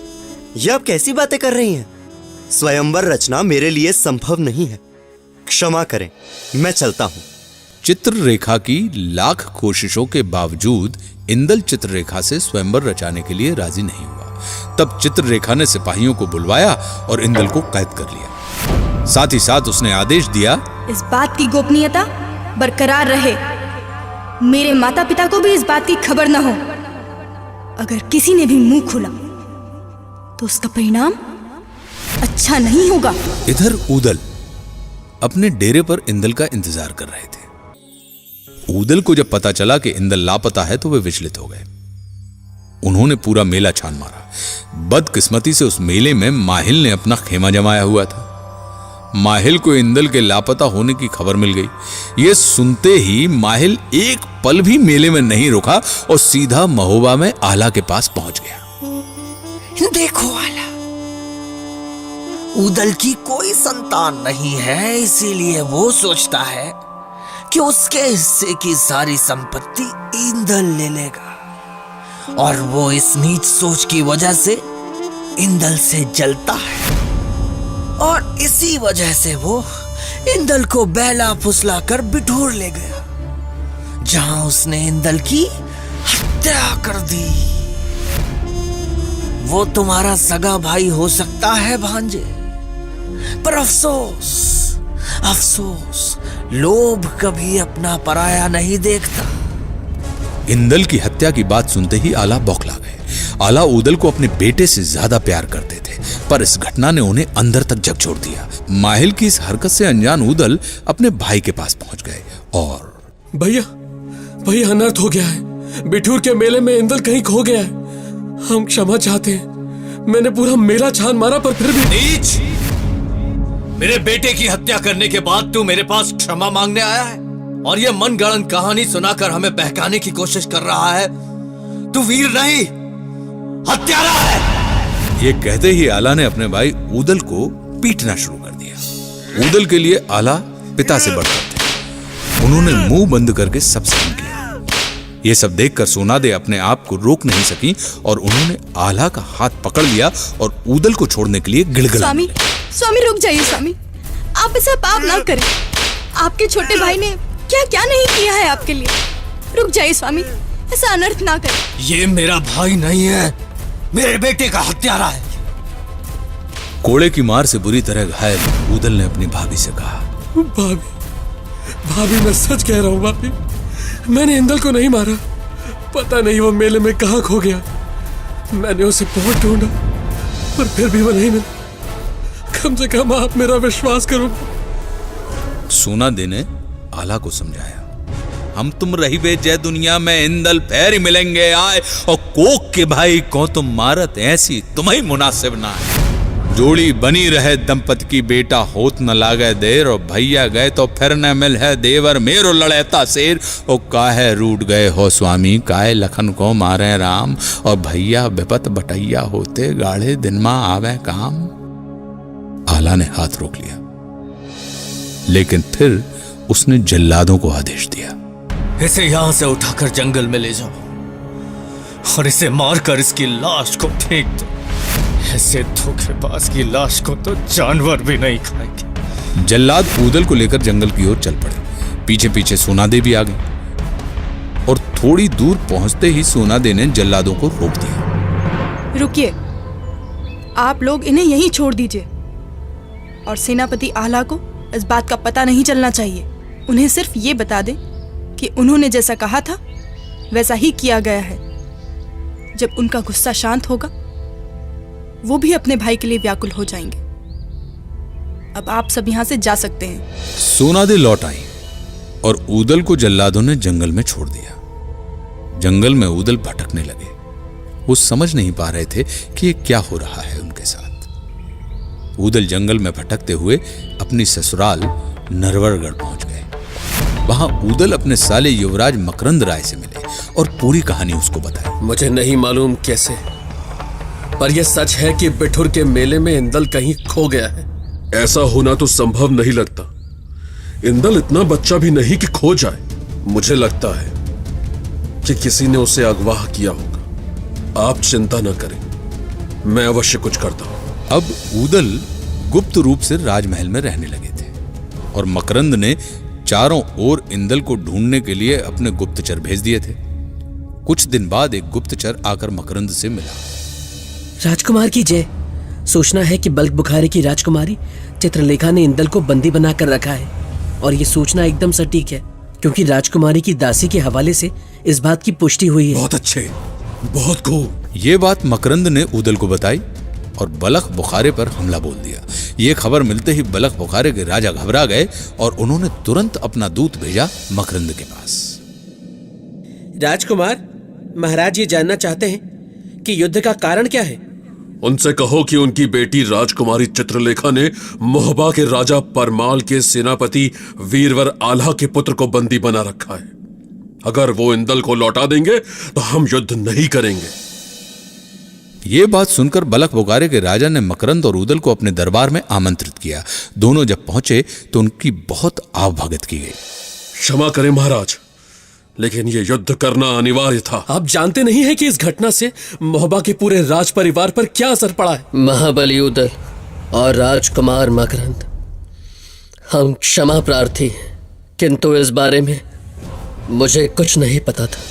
ये आप कैसी बातें कर रही हैं? स्वयंवर रचना मेरे लिए संभव नहीं है, क्षमा करें, मैं चलता हूँ। चित्ररेखा की लाख कोशिशों के बावजूद इंदल चित्ररेखा से स्वयंवर रचाने के लिए राजी नहीं हुआ। तब चित्ररेखा ने सिपाहियों को बुलवाया और इंदल को कैद कर लिया। साथ ही साथ उसने आदेश दिया, इस बात की गोपनीयता बरकरार रहे। मेरे माता पिता को भी इस बात की खबर न हो। अगर किसी ने भी मुंह खोला तो उसका परिणाम अच्छा नहीं होगा। इधर उदल अपने डेरे पर इंदल का इंतजार कर रहे थे। उदल को जब पता चला कि इंदल लापता है तो वे विचलित हो गए। उन्होंने पूरा मेला छान मारा। बदकिस्मती से उस मेले में माहिल ने अपना खेमा जमाया हुआ था। माहिल को इंदल के लापता होने की खबर मिल गई। यह सुनते ही माहिल एक पल भी मेले में नहीं रुका और सीधा महोबा में आला के पास पहुंच गया। देखो आला, उदल की कोई संतान नहीं है, इसीलिए वो सोचता है कि उसके हिस्से की सारी संपत्ति इंदल ले लेगा और वो इस नीच सोच की वजह से इंदल से जलता है और इसी वजह से वो इंदल को बहला फुसला कर बिठूर ले गया, जहां उसने इंदल की हत्या कर दी। वो तुम्हारा सगा भाई हो सकता है भांजे, पर अफसोस अफसोस लोभ कभी अपना पराया नहीं देखता। इंदल की हत्या की बात सुनते ही आला बौखला गए। आला उदल को अपने बेटे से ज्यादा प्यार करते थे, पर इस घटना ने उन्हें अंदर तक झकझोर दिया। माहिल की इस हरकत से अनजान उदल अपने भाई के पास पहुंच गए और भैया अनर्थ हो गया है। बिठूर के मेले में इंदल कहीं खो गया है। हम क्षमा चाहते हैं। मैंने पूरा मेला छान मारा पर फिर भी। नीच! मेरे बेटे की हत्या करने के बाद तू मेरे पास क्षमा मांगने आया है और यह मनगढ़ंत कहानी सुनाकर हमें बहकाने की कोशिश कर रहा है। तू वीर नहीं, हत्यारा है। ये कहते ही आला ने अपने भाई उदल को पीटना शुरू कर दिया। उदल के लिए आला पिता से बढ़कर थे। उन्होंने मुंह बंद करके सब सहन किया। ये सब देखकर सोनादे अपने आप को रोक नहीं सकी और उन्होंने आला का हाथ पकड़ लिया और उदल को छोड़ने के लिए गिड़गिड़ा। स्वामी रुक जाइए स्वामी, आप ऐसा पाप ना करें। आपके छोटे भाई ने क्या क्या नहीं किया है आपके लिए। रुक जाइए स्वामी, ऐसा अनर्थ ना करें। ये मेरा भाई नहीं है, मेरे बेटे का हत्यारा है। कोड़े की मार से बुरी तरह घायल उदल ने अपनी भाभी से कहा, भाभी मैं सच कह रहा हूँ भाभी, मैंने इंदल को नहीं मारा। पता नहीं वो मेले में कहाँ खो गया। मैंने उसे बहुत ढूंढा पर फिर भी वो नहीं मिला। कम से कम आप मेरा विश्वास करो। सोनादे ने आला को समझाया, हम तुम रही बे जय दुनिया में इंदल पैर मिलेंगे आए और कोक के भाई को तुम मारत ऐसी तुम्हें मुनासिब ना है। जोड़ी बनी रहे दंपति की, बेटा होत न लागे देर और भैया गए तो फिर न मिल है देवर मेरो लड़ेता शेर। ओ काहे रूठ गए हो स्वामी, काहे लखन को मारे राम और भैया विपत बटैया होते गाढ़े दिन में आवे काम। आला ने हाथ रोक लिया, लेकिन फिर उसने जल्लादों को आदेश दिया, इसे यहां से उठाकर जंगल में ले जाओ और इसे मारकर इसकी लाश को फेंक दो। ऐसे धोखेबाज की लाश को तो जानवर भी नहीं खाएंगे। जल्लाद उदल को लेकर जंगल की ओर चल पड़े। पीछे पीछे सोनादे भी आ गई और थोड़ी दूर पहुंचते ही सोनादे ने जल्लादों को रोक दिया। रुकिए, आप लोग इन्हें यहीं छोड़ दीजिए और सेनापति आला को इस बात का पता नहीं चलना चाहिए। उन्हें सिर्फ ये बता दें कि उन्होंने जैसा कहा था वैसा ही किया गया है। जब उनका गुस्सा शांत होगा वो भी अपने भाई के लिए व्याकुल हो जाएंगे। अब आप सब यहां से जा सकते हैं। सोनादे लौट आई और ऊदल को जल्लादों ने जंगल में छोड़ दिया। जंगल में ऊदल भटकने लगे। वो समझ नहीं पा रहे थे कि ये क्या हो रहा है उनके साथ। ऊदल जंगल में भटकते हुए अपनी ससुराल नरवरगढ़ पहुंच गए। वहां ऊदल अपने साले युवराज मकरंद राय से मिले और पूरी कहानी उसको बताई। मुझे नहीं मालूम कैसे, पर यह सच है कि बिठुर के मेले में इंदल कहीं खो गया है। ऐसा होना तो संभव नहीं लगता। इंदल इतना बच्चा भी नहीं कि खो जाए। मुझे लगता है कि किसी ने उसे अगवा किया होगा। आप चिंता न करें, मैं अवश्य कुछ करता हूं। अब ऊदल गुप्त रूप से राजमहल में रहने लगे थे और मकरंद ने चारों ओर इंदल को ढूंढने के लिए अपने गुप्तचर भेज दिए थे। कुछ दिन बाद एक गुप्तचर आकर मकरंद से मिला। राजकुमार की जय। सूचना है कि बल्क बुखारे की राजकुमारी चित्रलेखा ने इंदल को बंदी बनाकर रखा है, और ये सूचना एकदम सटीक है क्योंकि राजकुमारी की दासी के हवाले से इस बात की पुष्टि हुई है। बहुत अच्छे, बहुत खूब। ये बात मकरंद ने ऊदल को बताई और बलख बुखारे पर हमला बोल दिया। ये खबर मिलते ही बलख बुखारे के राजा घबरा गए और उन्होंने तुरंत अपना दूत भेजा मकरंद के पास। राजकुमार, महाराज ये जानना चाहते हैं कि युद्ध का कारण क्या है। उनसे कहो कि उनकी बेटी राजकुमारी चित्रलेखा ने मोहबा के राजा परमाल के सेनापति वीरवर आल्हा के पुत्र को बंदी बना रखा है। अगर वो इंदल को लौटा देंगे तो हम युद्ध नहीं करेंगे। ये बात सुनकर बलख बुखारे के राजा ने मकरंद और ऊदल को अपने दरबार में आमंत्रित किया। दोनों जब पहुंचे तो उनकी बहुत आवभगत की गई। क्षमा करें महाराज, लेकिन ये युद्ध करना अनिवार्य था। आप जानते नहीं है कि इस घटना से मोहबा के पूरे राज परिवार पर क्या असर पड़ा है। महाबली ऊदल और राजकुमार मकरंद, हम क्षमा प्रार्थी हैं, किंतु इस बारे में मुझे कुछ नहीं पता था।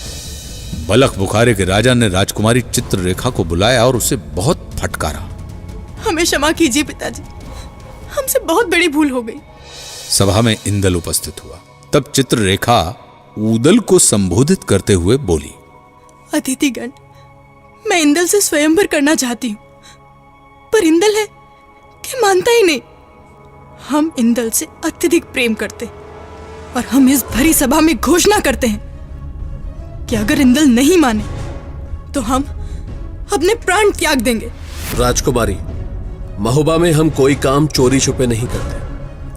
बलख बुखारे के राजा ने राजकुमारी चित्ररेखा को बुलाया और उसे बहुत फटकारा। हमें क्षमा कीजिए पिताजी, हमसे बहुत बड़ी भूल हो गई। सभा में इंदल उपस्थित हुआ। तब चित्ररेखा ऊदल को संबोधित करते हुए बोली, अतिथिगण, मैं इंदल से स्वयंवर करना चाहती हूँ, पर इंदल है कि मानता ही नहीं। हम इंदल से अत्यधिक प्रेम करते और हम इस भरी सभा में घोषणा करते हैं कि अगर इंदल नहीं माने तो हम अपने प्राण त्याग देंगे। राजकुमारी, महोबा में हम कोई काम चोरी छुपे नहीं करते।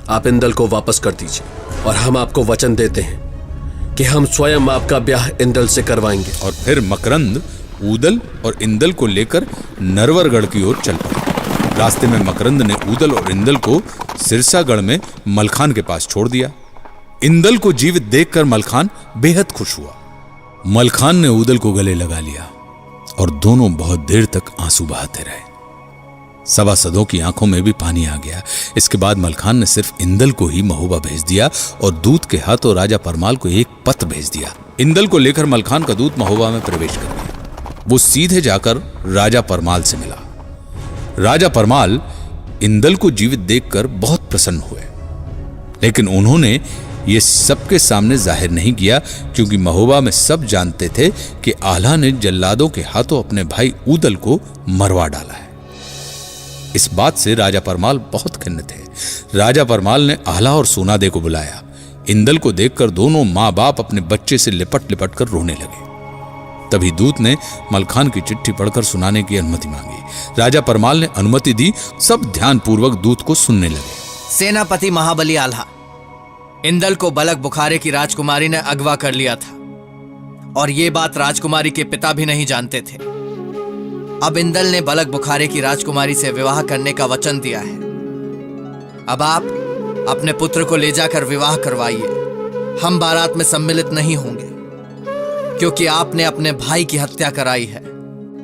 आप इंदल को वापस कर दीजिए और हम आपको वचन देते हैं कि हम स्वयं आपका ब्याह इंदल से करवाएंगे। और फिर मकरंद ऊदल और इंदल को लेकर नरवरगढ़ की ओर चल पड़े। रास्ते में मकरंद ने ऊदल और इंदल को सिरसागढ़ में मलखान के पास छोड़ दिया। इंदल को जीवित देखकर मलखान बेहद खुश हुआ। मलखान ने ऊदल को गले लगा लिया और दोनों बहुत देर तक आंसू बहाते रहे। सभासदों की आंखों में भी पानी आ गया। इसके बाद मलखान ने सिर्फ इंदल को ही महोबा भेज दिया और दूत के हाथों राजा परमाल को एक पत्र भेज दिया। इंदल को लेकर मलखान का दूत महोबा में प्रवेश कर गया। वो सीधे जाकर राजा परमाल से मिला। राजा परमाल इंदल को जीवित देखकर बहुत प्रसन्न हुए, लेकिन उन्होंने ये सबके सामने जाहिर नहीं किया क्योंकि महोबा में सब जानते थे कि आल्हा ने जल्लादों के हाथों अपने भाई ऊदल को मरवा डाला है। इस बात से राजा परमाल बहुत खिन्न थे। राजा परमाल ने आल्हा और सोनादे को बुलाया। इंदल को देखकर दोनों माँ बाप अपने बच्चे से लिपट लिपट कर रोने लगे। तभी दूत ने मलखान की चिट्ठी पढ़कर सुनाने की अनुमति मांगी। राजा परमाल ने अनुमति दी। सब ध्यानपूर्वक दूत को सुनने लगे। सेनापति महाबली आल्हा, इंदल को बलख बुखारे की राजकुमारी ने अगवा कर लिया था और ये बात राजकुमारी के पिता भी नहीं जानते थे। अब इंदल ने बलख बुखारे की राजकुमारी से विवाह करने का वचन दिया है। अब आप अपने पुत्र को ले जाकर विवाह करवाइए। हम बारात में सम्मिलित नहीं होंगे क्योंकि आपने अपने भाई की हत्या कराई है।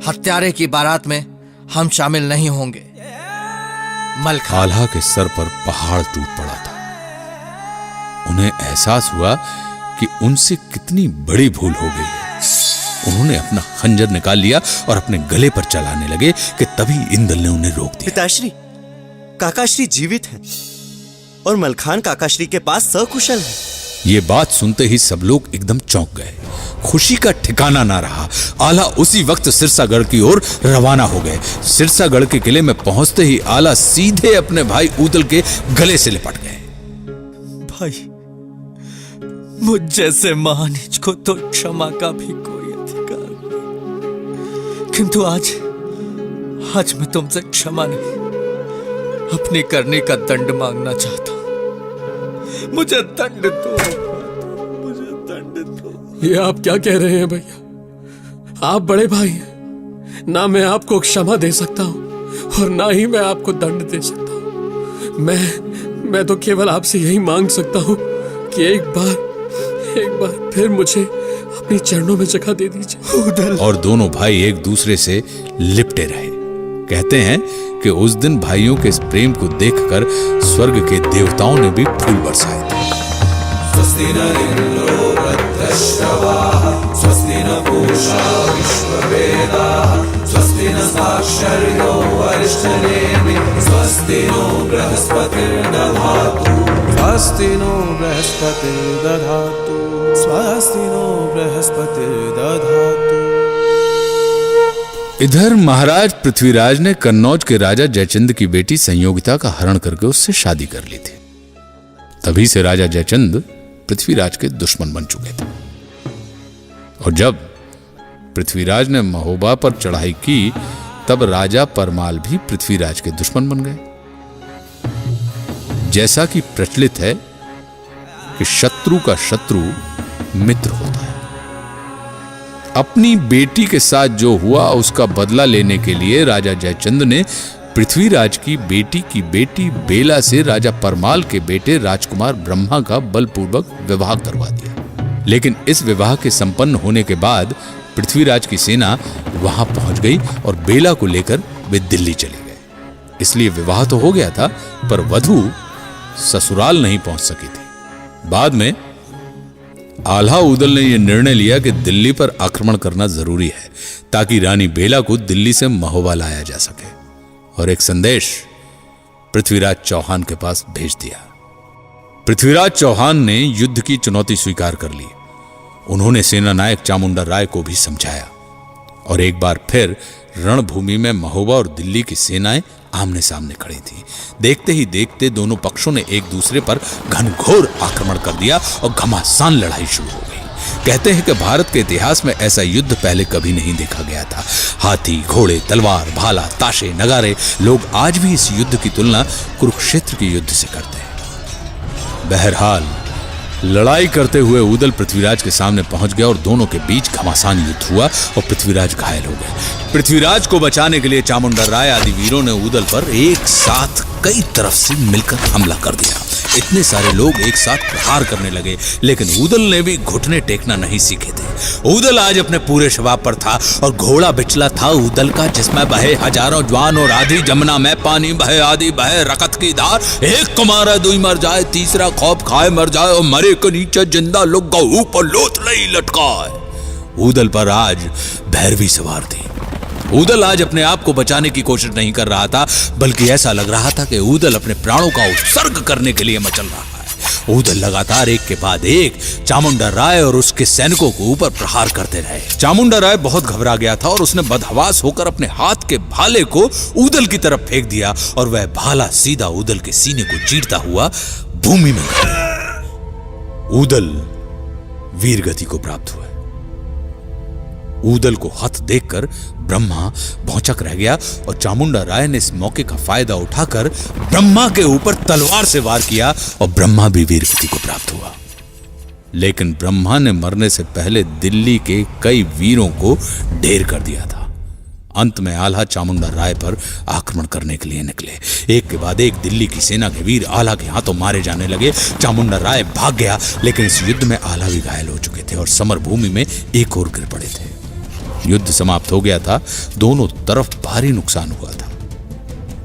हत्यारे की बारात में हम शामिल नहीं होंगे। मलखान। आल्हा के सर पर पहाड़ टूट पड़ा था। उन्हें एहसास हुआ कि उनसे कितनी बड़ी भूल हो गई है। उन्होंने अपना खंजर निकाल लिया और अपने गले पर चलाने लगे कि तभी इंदल ने उन्हें रोक दिया। पिताश्री, काकाश्री जीवित हैं। और मलखान काकाश्री के पास सकुशल है। ये बात सुनते ही सब लोग एकदम चौंक गए। खुशी का ठिकाना ना रहा। आला उसी वक्त सिरसागढ़ की ओर रवाना हो गए। सिरसागढ़ के किले में पहुंचते ही आला सीधे अपने भाई ऊदल के गले से लिपट गए। भाई, मुझ जैसे महानीच को तो क्षमा का भी कोई अधिकार नहीं, किंतु आज मैं तुमसे क्षमा नहीं, अपनी करने का दंड मांगना चाहता हूं। मुझे दंड दो, मुझे दंड दो। ये आप क्या कह रहे हैं भैया? आप बड़े भाई हैं, ना मैं आपको क्षमा दे सकता हूं और ना ही मैं आपको दंड दे सकता हूं। मैं तो केवल आपसे यही मांग सकता हूं कि एक बार फिर मुझे अपने चरणों में जगह दे दीजिए। और दोनों भाई एक दूसरे से लिपटे रहे। कहते हैं कि उस दिन भाइयों के इस प्रेम को देखकर स्वर्ग के देवताओं ने भी फूल बरसाए थे। स्वस्ति न इंद्रो वृद्धश्रवाः, स्वस्ति न पूषा विश्ववेदाः, स्वस्ति न साक्षर्यो अरिष्टनेमिः, स्वस्ति नो बृहस्पतिर्दधातु, स्वस्ति नो बृहस्पतिर्दधातु, स्वस्ति नो बृहस्पतिर्दधातु। इधर महाराज पृथ्वीराज ने कन्नौज के राजा जयचंद की बेटी संयोगिता का हरण करके उससे शादी कर ली थी। तभी से राजा जयचंद पृथ्वीराज के दुश्मन बन चुके थे। और जब पृथ्वीराज ने महोबा पर चढ़ाई की तब राजा परमाल भी पृथ्वीराज के दुश्मन बन गए। जैसा कि प्रचलित है कि शत्रु का शत्रु मित्र होता है। अपनी बेटी के साथ जो हुआ उसका बदला लेने के लिए राजा जयचंद ने पृथ्वीराज की बेटी बेला से राजा परमाल के बेटे राजकुमार ब्रह्मा का बलपूर्वक विवाह करवा दिया। लेकिन इस विवाह के संपन्न होने के बाद पृथ्वीराज की सेना वहां पहुंच गई और बेला को लेकर वे दिल्ली चले गए। इसलिए विवाह तो हो गया था पर वधू ससुराल नहीं पहुंच सकी थी। बाद में आल्हा ऊदल ने यह निर्णय लिया कि दिल्ली पर आक्रमण करना जरूरी है ताकि रानी बेला को दिल्ली से महोबा लाया जा सके, और एक संदेश पृथ्वीराज चौहान के पास भेज दिया। पृथ्वीराज चौहान ने युद्ध की चुनौती स्वीकार कर ली। उन्होंने सेना नायक चामुंडा राय को भी समझाया और एक बार फिर रणभूमि में महोबा और दिल्ली की सेनाएं आमने सामने खड़ी थी। देखते ही देखते दोनों पक्षों ने एक दूसरे पर घनघोर आक्रमण कर दिया और घमासान लड़ाई शुरू हो गई। कहते हैं कि भारत के इतिहास में ऐसा युद्ध पहले कभी नहीं देखा गया था। हाथी, घोड़े, तलवार, भाला, ताशे, नगारे, लोग आज भी इस युद्ध की तुलना कुरुक्षेत्र के युद्ध से करते हैं। बहरहाल लड़ाई करते हुए ऊदल पृथ्वीराज के सामने पहुंच गया और दोनों के बीच घमासान युद्ध हुआ और पृथ्वीराज घायल हो गए। पृथ्वीराज को बचाने के लिए चामुंडा राय आदि वीरों ने ऊदल पर एक साथ कई तरफ से मिलकर हमला कर दिया। इतने सारे लोग एक साथ प्रहार करने लगे, लेकिन ऊदल ने भी घुटने टेकना नहीं सीखे थे। ऊदल आज अपने पूरे शबाब पर था और घोड़ा बिचला था ऊदल का, जिसमें बहे हजारों ज्वान और आधी जमुना में पानी बहे, आदि बहे रकत की धार। एक को मारा दुई मर जाए, तीसरा खौफ खाए मर जाए, और मरे के नीचे जिंदा लोग गहू पर लोथ नहीं लटकाए। ऊदल पर आज भैरवी सवार थी। ऊदल आज अपने आप को बचाने की कोशिश नहीं कर रहा था, बल्कि ऐसा लग रहा था कि ऊदल अपने प्राणों का उत्सर्ग करने के लिए मचल रहा है। ऊदल लगातार एक के बाद एक चामुंडा राय और उसके सैनिकों को ऊपर प्रहार करते रहे। चामुंडा राय बहुत घबरा गया था और उसने बदहवास होकर अपने हाथ के भाले को ऊदल की तरफ फेंक दिया और वह भाला सीधा ऊदल के सीने को चीरता हुआ भूमि में गिरा। ऊदल वीरगति को प्राप्त हुआ। ऊदल को हत देखकर ब्रह्मा भौचक रह गया और चामुंडा राय ने इस मौके का फायदा उठाकर ब्रह्मा के ऊपर तलवार से वार किया और ब्रह्मा भी वीरगति को प्राप्त हुआ। लेकिन ब्रह्मा ने मरने से पहले दिल्ली के कई वीरों को ढेर कर दिया था। अंत में आल्हा चामुंडा राय पर आक्रमण करने के लिए निकले। एक के बाद एक दिल्ली की सेना के वीर आल्हा के हाथों मारे जाने लगे। चामुंडा राय भाग गया, लेकिन इस युद्ध में आल्हा भी घायल हो चुके थे और समर भूमि में एक और गिर पड़े थे। युद्ध समाप्त हो गया था। दोनों तरफ भारी नुकसान हुआ था।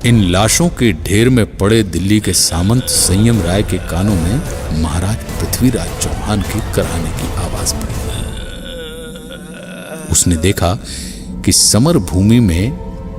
इन लाशों के ढेर में पड़े दिल्ली के सामंत संयम राय के कानों में महाराज पृथ्वीराज चौहान के कराने की आवाज पड़ी। उसने देखा कि समर भूमि में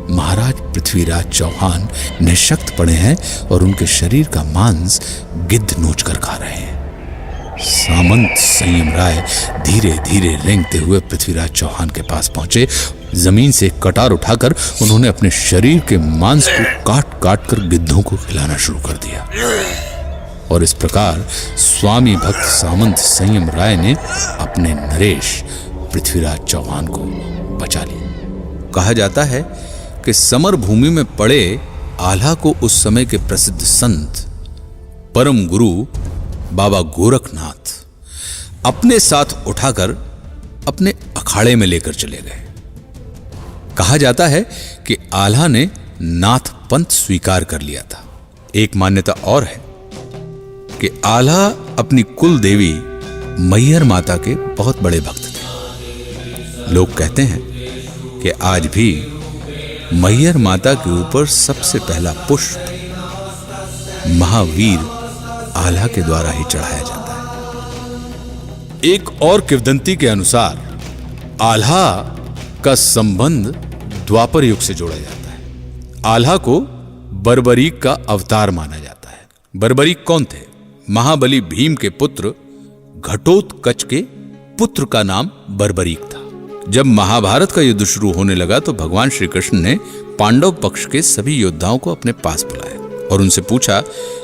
महाराज पृथ्वीराज चौहान निःशक्त पड़े हैं और उनके शरीर का मांस गिद्ध नोच कर खा रहे हैं। सामंत संयम राय धीरे धीरे रेंगते हुए पृथ्वीराज चौहान के पास पहुंचे। जमीन से एक कटार उठाकर उन्होंने अपने शरीर के मांस को काट काट कर गिद्धों को खिलाना शुरू कर दिया। और इस प्रकार स्वामी भक्त सामंत संयम राय ने अपने नरेश पृथ्वीराज चौहान को बचा लिया। कहा जाता है कि समर भूमि में पड़े आल्हा को उस समय के प्रसिद्ध संत परम गुरु बाबा गोरखनाथ अपने साथ उठाकर अपने अखाड़े में लेकर चले गए। कहा जाता है कि आल्हा ने नाथ पंथ स्वीकार कर लिया था। एक मान्यता और है कि आल्हा अपनी कुल देवी मैहर माता के बहुत बड़े भक्त थे। लोग कहते हैं कि आज भी मैहर माता के ऊपर सबसे पहला पुष्प महावीर आल्हा के द्वारा ही चढ़ाया जाता है। एक और किंवदंती के अनुसार आल्हा का संबंध द्वापर युग से जोड़ा जाता है। आल्हा को बर्बरीक का अवतार माना जाता है। बर्बरीक कौन थे? महाबली भीम के पुत्र घटोत्कच के पुत्र का नाम बर्बरीक था। जब महाभारत का युद्ध शुरू होने लगा तो भगवान श्री कृष्ण ने पांडव पक्ष के सभी योद्धाओं को अपने पास बुलाया और उनसे पूछा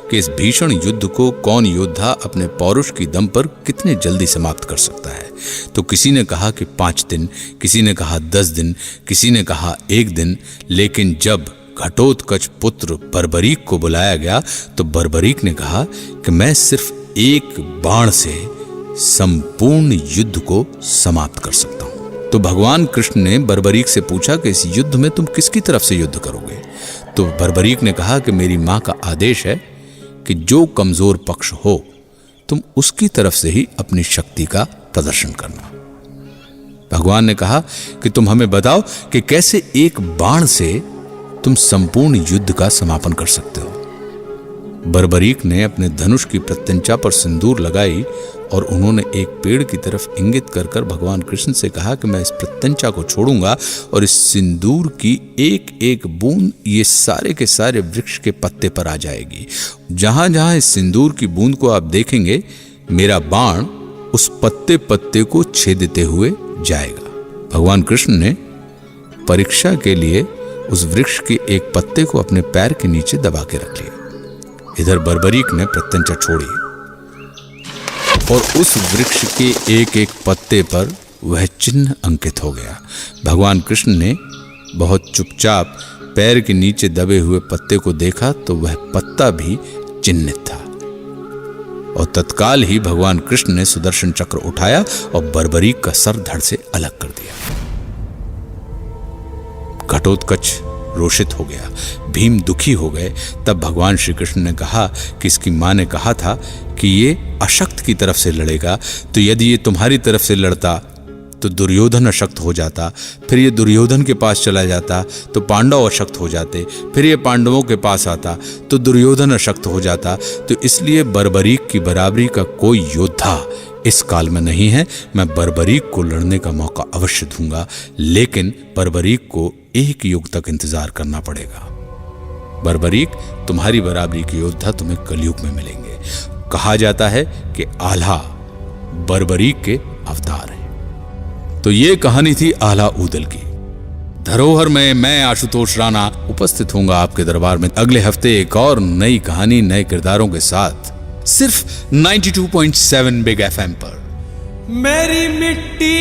कि इस भीषण युद्ध को कौन योद्धा अपने पौरुष की दम पर कितने जल्दी समाप्त कर सकता है। तो किसी ने कहा कि 5 दिन, किसी ने कहा 10 दिन, किसी ने कहा 1 दिन। लेकिन जब घटोत्कच पुत्र बर्बरीक को बुलाया गया तो बर्बरीक ने कहा कि मैं सिर्फ एक बाण से संपूर्ण युद्ध को समाप्त कर सकता हूं। तो भगवान कृष्ण ने बर्बरीक से पूछा कि इस युद्ध में तुम किसकी तरफ से युद्ध करोगे। तो बर्बरीक ने कहा कि मेरी मां का आदेश है कि जो कमजोर पक्ष हो तुम उसकी तरफ से ही अपनी शक्ति का प्रदर्शन करना। भगवान ने कहा कि तुम हमें बताओ कि कैसे एक बाण से तुम संपूर्ण युद्ध का समापन कर सकते हो। बर्बरीक ने अपने धनुष की प्रत्यंचा पर सिंदूर लगाई और उन्होंने एक पेड़ की तरफ इंगित कर कर भगवान कृष्ण से कहा कि मैं इस प्रत्यंचा को छोड़ूंगा और इस सिंदूर की एक एक बूंद ये सारे के सारे वृक्ष के पत्ते पर आ जाएगी। जहां जहां इस सिंदूर की बूंद को आप देखेंगे मेरा बाण उस पत्ते पत्ते को छेदते हुए जाएगा। भगवान कृष्ण ने परीक्षा के लिए उस वृक्ष के एक पत्ते को अपने पैर के नीचे दबा के रख लिया। इधर बर्बरीक ने प्रत्यंचा छोड़ी और उस वृक्ष के एक एक पत्ते पर वह चिन्ह अंकित हो गया। भगवान कृष्ण ने बहुत चुपचाप पैर के नीचे दबे हुए पत्ते को देखा तो वह पत्ता भी चिन्हित था और तत्काल ही भगवान कृष्ण ने सुदर्शन चक्र उठाया और बर्बरीक का सर धड़ से अलग कर दिया। घटोत्कच रोषित हो गया, भीम दुखी हो गए। तब भगवान श्री कृष्ण ने कहा कि इसकी मां ने कहा था कि ये अशक्त की तरफ से लड़ेगा, तो यदि ये तुम्हारी तरफ से लड़ता तो दुर्योधन अशक्त हो जाता, फिर ये दुर्योधन के पास चला जाता तो पांडव अशक्त हो जाते, फिर ये पांडवों के पास आता तो दुर्योधन अशक्त हो जाता। तो इसलिए बर्बरीक की बराबरी का कोई योद्धा इस काल में नहीं है। मैं बर्बरीक को लड़ने का मौका अवश्य दूंगा, लेकिन बर्बरीक को 1 युग तक इंतजार करना पड़ेगा। बर्बरीक, तुम्हारी बराबरी के योद्धा तुम्हें कलयुग में मिलेंगे। कहा जाता है कि आल्हा बर्बरीक के अवतार हैं। तो ये कहानी थी आल्हा ऊदल की। धरोहर में मैं आशुतोष राणा उपस्थित हूंगा आपके दरबार में अगले हफ्ते एक और नई कहानी नए किरदारों के साथ, सिर्फ 92.7 बिग FM पर। मेरी मिट्टी